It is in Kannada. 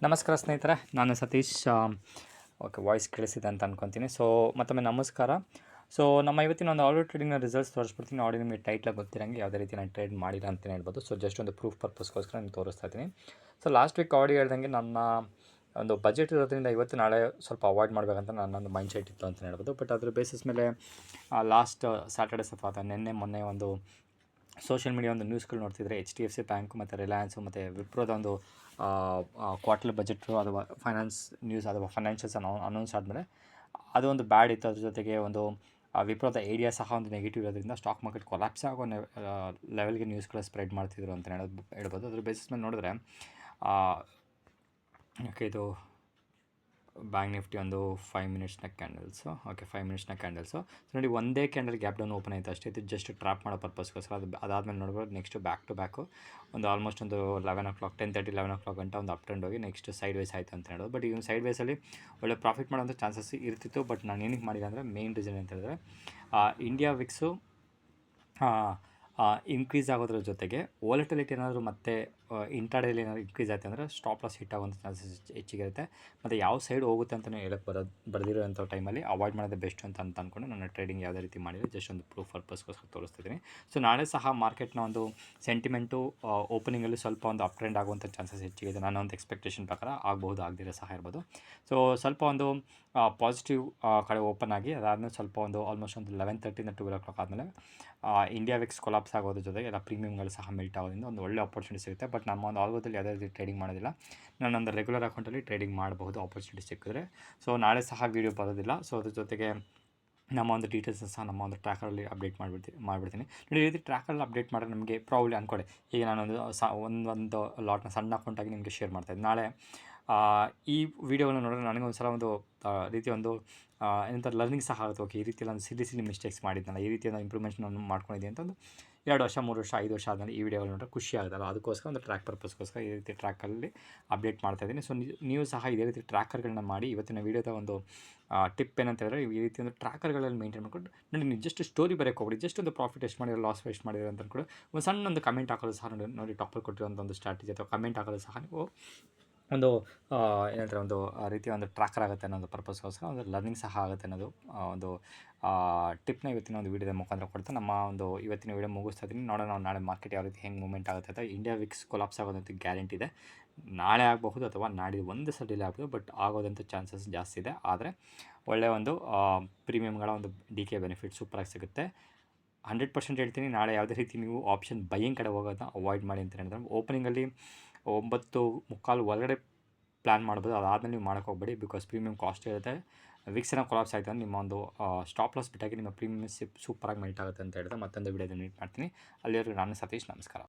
ನಮಸ್ಕಾರ ಸ್ನೇಹಿತರೆ, ನಾನು ಸತೀಶ್. ಓಕೆ, ವಾಯ್ಸ್ ಕೇಳಿಸಿದೆ ಅಂತ ಅಂದ್ಕೊತೀನಿ. ಸೊ ಮತ್ತೊಮ್ಮೆ ನಮಸ್ಕಾರ. ಸೊ ನಮ್ಮ ಇವತ್ತಿನ ಒಂದು ಆಡಿಯೋ ಟ್ರೇಡಿಂಗ್ನ ರಿಸಲ್ಟ್ಸ್ ತೋರಿಸ್ಬಿಡ್ತೀನಿ. ಆಡಿಯೋ ನಿಮಗೆ ಟೈಟ್ಲಾಗಿ ಗೊತ್ತಿರಂಗೆ ಯಾವುದೇ ರೀತಿ ನಾನು ಟ್ರೇಡ್ ಮಾಡಿಲ್ಲ ಅಂತಲೇ ಹೇಳ್ಬೋದು. ಸೊ ಜಸ್ಟ್ ಒಂದು ಪ್ರೂಫ್ ಪರ್ಪಸ್ಗೋಸ್ಕರ ನಾನು ತೋರಿಸ್ತಾ ಇದ್ದೀನಿ. ಸೊ ಲಾಸ್ಟ್ ವೀಕ್ ಆಡಿಯೋ ಹೇಳ್ದಂಗೆ ನನ್ನ ಒಂದು ಬಜೆಟ್ ಇರೋದ್ರಿಂದ ಇವತ್ತು ನಾಳೆ ಸ್ವಲ್ಪ ಅವಾಯ್ಡ್ ಮಾಡಬೇಕಂತ ನನ್ನೊಂದು ಮೈಂಡ್ ಸೆಟ್ ಇತ್ತು ಅಂತಲೇ ಹೇಳ್ಬೋದು. ಬಟ್ ಅದ್ರ ಬೇಸಿಸ್ ಮೇಲೆ ಲಾಸ್ಟ್ ಸ್ಯಾಟರ್ಡೇಸ್ ಅಥವಾ ಮೊನ್ನೆ ಒಂದು ಸೋಷಿಯಲ್ ಮೀಡಿಯಾ ಒಂದು ನ್ಯೂಸ್ಗಳು ನೋಡ್ತಿದ್ರೆ HDFC ಬ್ಯಾಂಕು ಮತ್ತು ರಿಲಯನ್ಸು ಮತ್ತು ವಿಪ್ರೋದ ಒಂದು ಕ್ವಾರ್ಟರ್ಲಿ ಬಜೆಟು ಅಥವಾ ಫೈನಾನ್ಸ್ ನ್ಯೂಸ್ ಅಥವಾ ಫೈನಾನ್ಷಿಯಲ್ಸ್ ಅನೌನ್ಸ್ ಆದಮೇಲೆ ಅದು ಒಂದು ಬ್ಯಾಡ್ ಇತ್ತು. ಅದ್ರ ಜೊತೆಗೆ ಒಂದು ವಿಪ್ರೋದ ಏರಿಯಾ ಸಹ ಒಂದು ನೆಗೆಟಿವ್ ಇರೋದ್ರಿಂದ ಸ್ಟಾಕ್ ಮಾರ್ಕೆಟ್ ಕೊಲಾಪ್ಸ್ ಆಗೋ ಲೆವೆಲ್ಗೆ ನ್ಯೂಸ್ಗಳು ಸ್ಪ್ರೆಡ್ ಮಾಡ್ತಿದ್ರು ಅಂತ ಹೇಳ್ಬೋದು. ಅದ್ರ ಬೇಸಿಸ್ ಮೇಲೆ ನೋಡಿದ್ರೆ ಓಕೆ, ಇದು ಬ್ಯಾಂಕ್ ನಿಫ್ಟಿ ಒಂದು 5 ಮಿನಿಟ್ಸ್ನ ಕ್ಯಾಂಡಲ್ಸು. ಓಕೆ, 5 ಮಿನಿಟ್ಸ್ನ ಕ್ಯಾಂಡಲ್ಸು. ಸೊ ನೋಡಿ, ಒಂದೇ ಕ್ಯಾಂಡಲ್ ಗ್ಯಾಪ್ ಡೌನ್ ಓಪನ್ ಆಯಿತು ಅಷ್ಟೇ. ಇದು ಜಸ್ಟ್ ಟ್ರ್ಯಾಪ್ ಮಾಡೋ ಪರ್ಪಸ್ಗೋಸ್ಕರ. ಅದಾದಮೇಲೆ ನೋಡ್ಬೋದು ನೆಕ್ಸ್ಟ್ ಬ್ಯಾಕ್ ಟು ಬ್ಯಾಕು ಒಂದು ಆಲ್ಮೋಸ್ಟ್ ಒಂದು 10:30-11 ಗಂಟೆ ಒಂದು ಅಪ್ ಟ್ರೆಂಡ್ ಹೋಗಿ ನೆಕ್ಸ್ಟ್ ಸೈಡ್ ವೇಸ್ ಆಯಿತು ಅಂತ ಹೇಳೋದು. ಬಟ್ ಈಗ ಸೈಡ್ ವೇಸಲ್ಲಿ ಒಳ್ಳೆ ಪ್ರಾಫಿಟ್ ಮಾಡೋಂಥ ಚಾನ್ಸಸ್ ಇರ್ತಿತ್ತು. ಬಟ್ ನಾನು ಏನಕ್ಕೆ ಮಾಡಿಲ್ಲ ಅಂದರೆ ಮೇನ್ ರೀಸನ್ ಅಂತ ಹೇಳಿದ್ರೆ ಇಂಡಿಯಾ ವಿಕ್ಸು ಇನ್ಕ್ರೀಸ್ ಆಗೋದ್ರ ಜೊತೆಗೆ ವಾಲಟಿಲಿಟಿ ಏನಾದರೂ ಮತ್ತೆ ಇಂಟ್ರಾಡೇಲಿ ಏನಾದರೂ ಇನ್ಕ್ರೀಸ್ ಆಯಿತು ಅಂದರೆ ಸ್ಟಾಪ್ ಲಾಸ್ ಹಿಟ್ ಆಗೋಂಥ ಚಾನ್ಸಸ್ ಹೆಚ್ಚಿಗಿರುತ್ತೆ. ಮತ್ತು ಯಾವ ಸೈಡ್ ಹೋಗುತ್ತೆ ಅಂತಲೇ ಹೇಳಕ್ಕೆ ಬರೆದಿರೋಂಥ ಟೈಮಲ್ಲಿ ಅವಾಯ್ಡ್ ಮಾಡೋದೇ ಬೆಸ್ಟ್ ಅಂತ ಅಂದ್ಕೊಂಡು ನನ್ನ ಟ್ರೇಡಿಂಗ್ ಯಾವುದೇ ರೀತಿ ಮಾಡಿಲ್ಲ. ಜಸ್ಟ್ ಒಂದು ಪ್ರೂಫ್ ಪರ್ಪಸ್ಗೋಸ್ಕರ ತೋರಿಸ್ತಿದ್ದೀನಿ. ಸೊ ನಾಳೆ ಸಹ ಮಾರ್ಕೆಟ್ನ ಒಂದು ಸೆಂಟಿಮೆಂಟು ಓಪನಿಂಗಲ್ಲಿ ಸ್ವಲ್ಪ ಒಂದು ಅಪ್ ಟ್ರೆಂಡ್ ಆಗುವಂಥ ಚಾನ್ಸಸ್ ಹೆಚ್ಚಿಗಿದೆ. ನನ್ನ ಒಂದು ಎಕ್ಸ್ಪೆಕ್ಟೇಷನ್ ಪ್ರಕಾರ ಆಗಬಹುದು, ಆಗದಿರೋ ಸಹ ಇರ್ಬೋದು. ಸೊ ಸ್ವಲ್ಪ ಒಂದು ಪಾಸಿಟಿವ್ ಕಡೆ ಓಪನ್ ಆಗಿ ಅದಾದಮೇಲೆ ಸ್ವಲ್ಪ ಒಂದು ಆಲ್ಮೋಸ್ಟ್ ಒಂದು 11:30 12 ಆದಮೇಲೆ ಇಂಡಿಯಾ ವಿಕ್ಸ್ ಕೊಲಾಪ್ಸ್ ಆಗೋದ್ರ ಜೊತೆಗೆ ಎಲ್ಲ ಪ್ರೀಮಿಯಮ್ಗಳು ಸಹ ಮೆಲ್ಟ್ ಆಗೋದ್ರಿಂದ ಒಂದು ಒಳ್ಳೆ ಆಪರ್ಚುನಿಟಿ ಸಿಗುತ್ತೆ. ಬಟ್ ನಮ್ಮ ಒಂದು ಆಲ್ಗೋದಲ್ಲಿ ಯಾವುದೇ ರೀತಿ ಟ್ರೇಡಿಂಗ್ ಮಾಡೋದಿಲ್ಲ. ನಾನೊಂದು ರೆಗ್ಯುಲರ್ ಅಕೌಂಟಲ್ಲಿ ಟ್ರೇಡಿಂಗ್ ಮಾಡಬಹುದು ಆಪರ್ಚುನಿಟಿ ಸಿಕ್ಕಿದ್ರೆ. ಸೊ ನಾಳೆ ಸಹ ವೀಡಿಯೋ ಬರೋದಿಲ್ಲ. ಸೊ ಅದ್ರ ಜೊತೆಗೆ ನಮ್ಮ ಒಂದು ಡೀಟೇಲ್ಸ್ ಸಹ ನಮ್ಮ ಒಂದು ಟ್ರ್ಯಾಕರಲ್ಲಿ ಅಪ್ಡೇಟ್ ಮಾಡಿಬಿಡ್ತೀನಿ. ನೋಡಿ, ಈ ರೀತಿ ಟ್ರ್ಯಾಕಲ್ಲಿ ಅಪ್ಡೇಟ್ ಮಾಡಿದ್ರೆ ನಮಗೆ ಪ್ರಾಬ್ಲಿ ಅಂದ್ಕೊಳ್ಳಿ, ಈಗ ನಾನೊಂದು ಒಂದು ಲಾಟ್ನ ಸಣ್ಣ ಅಕೌಂಟಾಗಿ ನಿಮಗೆ ಶೇರ್ ಮಾಡ್ತಾಯಿದ್ದೆ. ನಾಳೆ ಈ ವಿಡಿಯೋವನ್ನು ನೋಡಿದ್ರೆ ನನಗೆ ಒಂದು ಸಲ ಒಂದು ರೀತಿ ಒಂದು ಏನಂತಾರೆ ಲರ್ನಿಂಗ್ ಸಹ ಆಗುತ್ತೆ. ಓಕೆ, ಈ ರೀತಿಯಲ್ಲಿ ಒಂದು ಸಿಲಿ ಮಿಸ್ಟೇಕ್ಸ್ ಮಾಡಿದ್ನಲ್ಲ, ಈ ರೀತಿಯ ಮಾಡ್ಕೊಂಡಿದ್ದೀನಿ ಅಂತ ಒಂದು 2 ವರ್ಷ 3 ವರ್ಷ 5 ವರ್ಷ ಆದಮೇಲೆ ಈ ವಿಡಿಯೋಗಳು ನೋಡಿದ್ರೆ ಖುಷಿ ಆಗುತ್ತಲ್ಲ, ಅದಕ್ಕೋಸ್ಕರ ಒಂದು ಟ್ರ್ಯಾಕ್ ಪರ್ಪಸ್ಗೋಸ್ಕರ ಈ ರೀತಿ ಟ್ರ್ಯಾಕಲ್ಲಿ ಅಪ್ಡೇಟ್ ಮಾಡ್ತಾಯಿದ್ದೀನಿ. ಸೊ ನೀವು ಸಹ ಇದೇ ರೀತಿ ಟ್ರ್ಯಾಕರ್ಗಳನ್ನ ಮಾಡಿ. ಇವತ್ತಿನ ವೀಡಿಯೋದ ಒಂದು ಟಿಪ್ ಏನಂತ ಹೇಳಿದ್ರೆ, ಈ ರೀತಿ ಒಂದು ಟ್ರ್ಯಾಕರ್ಗಳಲ್ಲಿ ಮೇಂಟೈನ್ ಮಾಡ್ಕೊಂಡು ನೋಡಿ, ನೀವು ಜಸ್ಟ್ ಸ್ಟೋರಿ ಬರೋಕ್ಕೆ ಹೋಗ್ಬಿಡಿ. ಜಸ್ಟ್ ಒಂದು ಪ್ರಾಫಿಟ್ ಎಷ್ಟು ಮಾಡಿರೋ, ಲಾಸ್ ಎಷ್ಟು ಮಾಡಿರೋ ಅಂತ ಕೂಡ ಒಂದು ಸಣ್ಣ ಒಂದು ಕಮೆಂಟ್ ಹಾಕೋದು ಸಹ ನೋಡಿ ಟಾಪಲ್ಲಿ ಕೊಟ್ಟಿರೋಂಥ ಒಂದು ಸ್ಟ್ರಾಟಜಿ ಅಥವಾ ಕಮೆಂಟ್ ಹಾಕೋದು ಸಹ ನೀವು ಒಂದು ಏನಂತಾರೆ ಒಂದು ರೀತಿಯ ಒಂದು ಟ್ರ್ಯಾಕರ್ ಆಗುತ್ತೆ ಅನ್ನೋ ಒಂದು ಪರ್ಪಸ್ಗೋಸ್ಕರ ಒಂದು ಲರ್ನಿಂಗ್ ಸಹ ಆಗುತ್ತೆ ಅನ್ನೋದು ಒಂದು ಟಿಪ್ನ ಇವತ್ತಿನ ಒಂದು ವೀಡಿಯೋದ ಮುಖಾಂತರ ಕೊಡ್ತಾ ನಮ್ಮ ಒಂದು ಇವತ್ತಿನ ವೀಡಿಯೋ ಮುಗಿಸ್ತಾ ಇದ್ದೀನಿ. ನೋಡೋಣ ನಾವು ನಾಳೆ ಮಾರ್ಕೆಟ್ ಯಾವ ರೀತಿ ಹೆಂಗೆ ಮೂವ್ಮೆಂಟ್ ಆಗುತ್ತೆ ಅಂತ. ಇಂಡಿಯಾ ವಿಕ್ಸ್ ಕೊಲಾಪ್ಸ್ ಆಗೋದಂತ ಗ್ಯಾರಂಟಿ ಇದೆ. ನಾಳೆ ಆಗಬಹುದು ಅಥವಾ ನಾಡಿದ್ದು ಒಂದು ಸಲ ಡಿಲೇ ಆಗ್ಬೋದು, ಬಟ್ ಆಗೋದಂಥ ಚಾನ್ಸಸ್ ಜಾಸ್ತಿ ಇದೆ. ಆದರೆ ಒಳ್ಳೆಯ ಒಂದು ಪ್ರೀಮಿಯಮ್ಗಳ ಒಂದು DK ಬೆನಿಫಿಟ್ ಸೂಪರಾಗಿ ಸಿಗುತ್ತೆ. 100% ಹೇಳ್ತೀನಿ. ನಾಳೆ ಯಾವುದೇ ರೀತಿ ನೀವು ಆಪ್ಷನ್ ಬೈಯಿಂಗ್ ಕಡೆ ಹೋಗೋದನ್ನ ಅವಾಯ್ಡ್ ಮಾಡಿ ಅಂತ ಹೇಳಿದ್ರೆ, ಓಪನಿಂಗಲ್ಲಿ 9:15 ಒಳಗಡೆ ಪ್ಲ್ಯಾನ್ ಮಾಡ್ಬೋದು. ಅದಾದಮೇಲೆ ನೀವು ಮಾಡೋಕ್ಕೆ ಹೋಗಬೇಡಿ, ಬಿಕಾಸ್ ಪ್ರೀಮಿಯಮ್ ಕಾಸ್ಟ್ ಇರುತ್ತೆ. ವಿಕ್ಸ್ನ ಕೊಲಾಪ್ಸ್ ಆಯಿತು ಅಂದರೆ ನಿಮ್ಮ ಒಂದು ಸ್ಟಾಪ್ ಲಾಸ್ ಬಿಟ್ಟಾಗಿ ನಿಮ್ಮ ಪ್ರೀಮಿಯಮ್ ಸೂಪರಾಗಿ ಮೆಲ್ಟ್ ಆಗುತ್ತೆ ಅಂತ ಹೇಳಿದ್ರೆ ಮತ್ತೊಂದು ವೀಡಿಯೋದಲ್ಲಿ ಮೀಟ್ ಮಾಡ್ತೀನಿ. ಅಲ್ಲಿವರೆಗೂ ನಾನು ಸತೀಶ್, ನಮಸ್ಕಾರ.